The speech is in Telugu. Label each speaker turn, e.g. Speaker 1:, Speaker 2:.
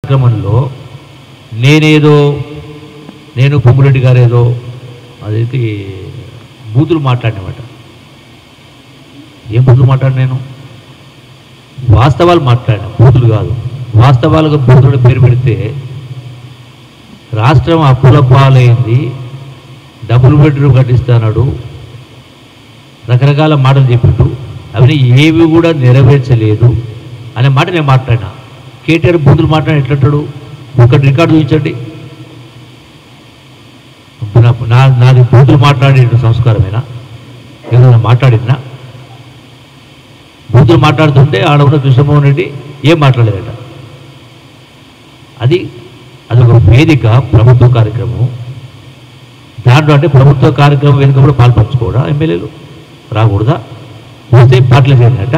Speaker 1: కార్యక్రమంలో నేను పొంగురెడ్డి గారు ఏదో అదైతే బూతులు మాట్లాడినమాట. ఏం బూతులు మాట్లాడిన? నేను వాస్తవాలు మాట్లాడిన, బూతులు కాదు. వాస్తవాలుగా బూతులు పేరు పెడితే రాష్ట్రం అప్పుల పాలైంది, డబుల్ బెడ్రూమ్ కట్టిస్తాడు, రకరకాల మాటలు చెప్పిండు. అవన్నీ ఏవి కూడా నెరవేర్చలేదు అనే మాట నేను మాట్లాడినా. కేటీఆర్ బూతులు మాట్లాడి ఎట్లంటాడు? ఒకటి రికార్డు చూపించండి. నాది బూతులు మాట్లాడే సంస్కారమేనా? ఏదైనా మాట్లాడినా? బూతులు మాట్లాడుతుంటే ఆడ ఉన్న కృష్ణమోహన్ రెడ్డి ఏం మాట్లాడలేదట. అదొక వేదిక, ప్రభుత్వ కార్యక్రమం. దాంట్లో అంటే ప్రభుత్వ కార్యక్రమం వేదిక కూడా పాల్పంచుకోవడా? ఎమ్మెల్యేలు రాకూడదా? పోతే పాటలు చేరినట్ట.